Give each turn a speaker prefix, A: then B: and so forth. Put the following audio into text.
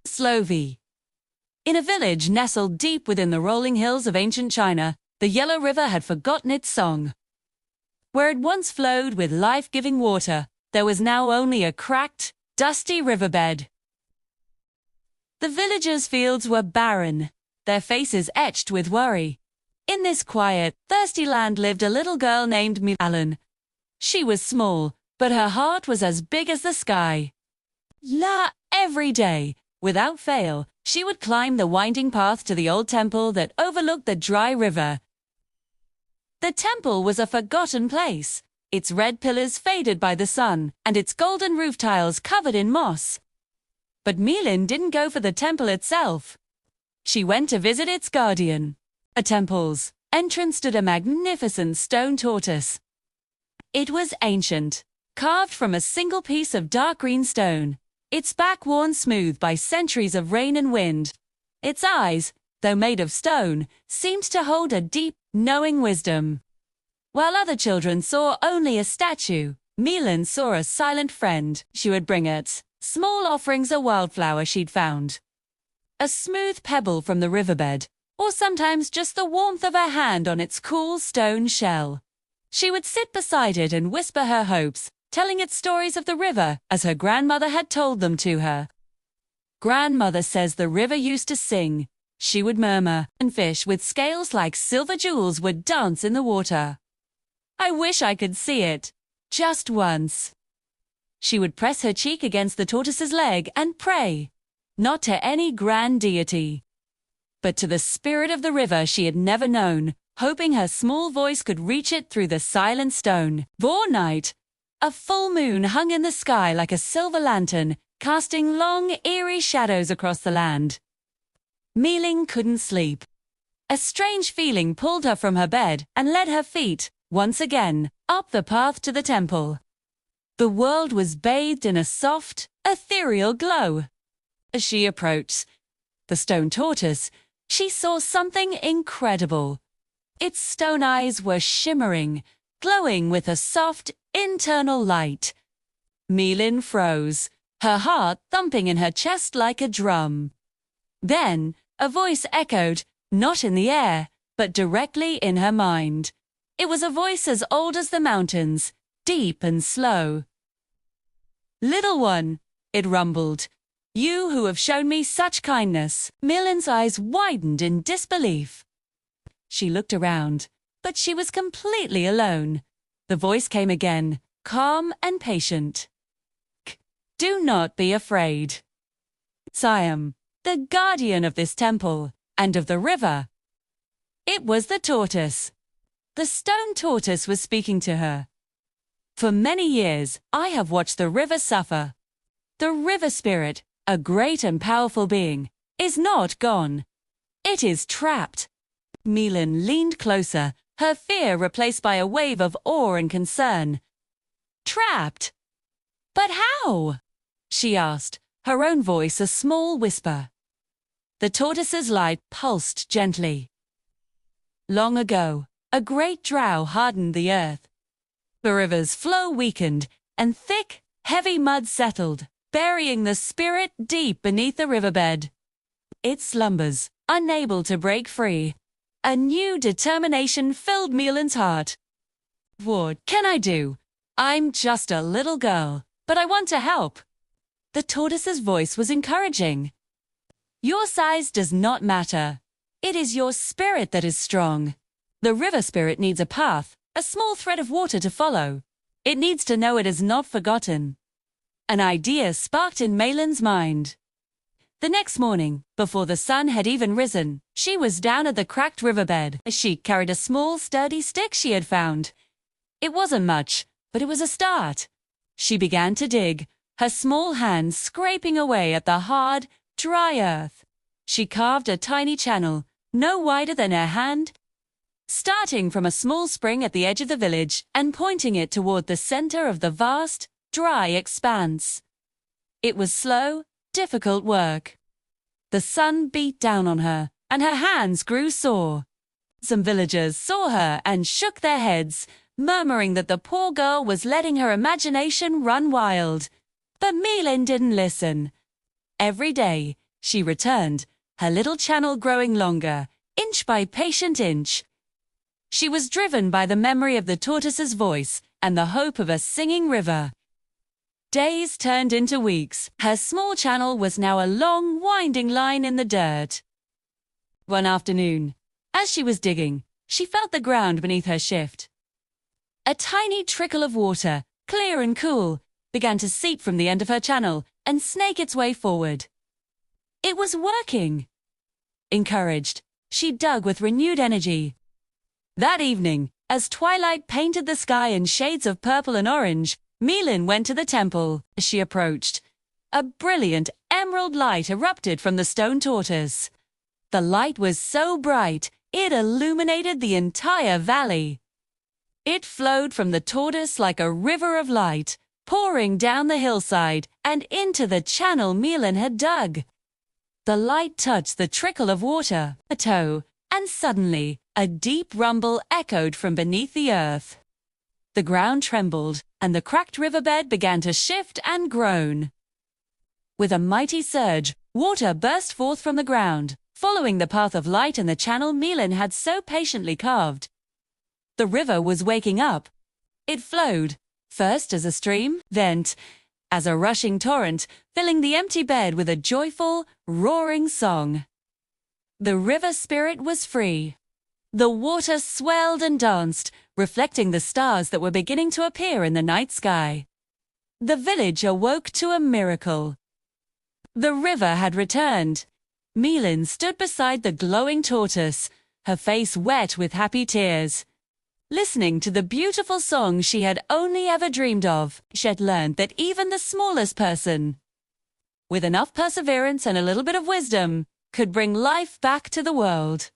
A: Slovy. In a village nestled deep within the rolling hills of ancient China, the Yellow River had forgotten its song. Where it once flowed with life-giving water, there was now only a cracked, dusty riverbed. The villagers' fields were barren, their faces etched with worry. In this quiet, thirsty land lived a little girl named Millen. She was small, but her heart was as big as the sky. Every day, without fail, she would climb the winding path to the old temple that overlooked the dry river. The temple was a forgotten place, its red pillars faded by the sun, and its golden roof tiles covered in moss. But Millen didn't go for the temple itself. She went to visit its guardian. A temple's entrance stood a magnificent stone tortoise. It was ancient, carved from a single piece of dark green stone, its back worn smooth by centuries of rain and wind. Its eyes, though made of stone, seemed to hold a deep, knowing wisdom. While other children saw only a statue, Millen saw a silent friend. She would bring it small offerings, a wildflower she'd found, a smooth pebble from the riverbed, or sometimes just the warmth of her hand on its cool stone shell. She would sit beside it and whisper her hopes, telling it stories of the river as her grandmother had told them to her. "Grandmother says the river used to sing," she would murmur, "and fish with scales like silver jewels would dance in the water. I wish I could see it, just once." She would press her cheek against the tortoise's leg and pray, not to any grand deity, but to the spirit of the river she had never known, hoping her small voice could reach it through the silent stone. One night, a full moon hung in the sky like a silver lantern, casting long, eerie shadows across the land. Millen couldn't sleep. A strange feeling pulled her from her bed and led her feet, once again, up the path to the temple. The world was bathed in a soft, ethereal glow. As she approached the stone tortoise, she saw something incredible. Its stone eyes were shimmering, glowing with a soft, internal light. Millen froze, her heart thumping in her chest like a drum. Then, a voice echoed, not in the air, but directly in her mind. It was a voice as old as the mountains, deep and slow. "Little one," it rumbled, "you who have shown me such kindness." Millen's eyes widened in disbelief. She looked around, but she was completely alone. The voice came again, calm and patient. "Do not be afraid. I am the guardian of this temple and of the river." It was the tortoise. The stone tortoise was speaking to her. "For many years, I have watched the river suffer. The river spirit, a great and powerful being, is not gone. It is trapped." Millen leaned closer, her fear replaced by a wave of awe and concern. "Trapped? But how?" she asked, her own voice a small whisper. The tortoise's light pulsed gently. "Long ago, a great drought hardened the earth. The river's flow weakened, and thick, heavy mud settled, burying the spirit deep beneath the riverbed. It slumbers, unable to break free." A new determination filled Millen's heart. "What can I do? I'm just a little girl, but I want to help." The tortoise's voice was encouraging. "Your size does not matter. It is your spirit that is strong. The river spirit needs a path, a small thread of water to follow. It needs to know it is not forgotten." An idea sparked in Millen's mind. The next morning, before the sun had even risen, she was down at the cracked riverbed. She carried a small, sturdy stick she had found. It wasn't much, but it was a start. She began to dig, her small hands scraping away at the hard, dry earth. She carved a tiny channel, no wider than her hand, starting from a small spring at the edge of the village and pointing it toward the center of the vast, dry expanse. It was slow, difficult work. The sun beat down on her, and her hands grew sore. Some villagers saw her and shook their heads, murmuring that the poor girl was letting her imagination run wild. But Millen didn't listen. Every day, She returned, her little channel growing longer, inch by patient inch. She was driven by the memory of the tortoise's voice and the hope of a singing river. Days turned into weeks. Her small channel was now a long, winding line in the dirt. One afternoon, as she was digging, she felt the ground beneath her shift. A tiny trickle of water, clear and cool, began to seep from the end of her channel and snake its way forward. It was working. Encouraged, she dug with renewed energy. That evening, as twilight painted the sky in shades of purple and orange, Milin went to the temple. As she approached, a brilliant emerald light erupted from the stone tortoise. The light was so bright, it illuminated the entire valley. It flowed from the tortoise like a river of light, pouring down the hillside and into the channel Milin had dug. The light touched the trickle of water, a toe, and suddenly, a deep rumble echoed from beneath the earth. The ground trembled, and the cracked riverbed began to shift and groan. With a mighty surge, water burst forth from the ground, following the path of light and the channel Milin had so patiently carved. The river was waking up. It flowed, first as a stream, then as a rushing torrent, filling the empty bed with a joyful, roaring song. The river spirit was free. The water swelled and danced, reflecting the stars that were beginning to appear in the night sky. The village awoke to a miracle. The river had returned. Milin stood beside the glowing tortoise, her face wet with happy tears. Listening to the beautiful song she had only ever dreamed of, she had learned that even the smallest person, with enough perseverance and a little bit of wisdom, could bring life back to the world.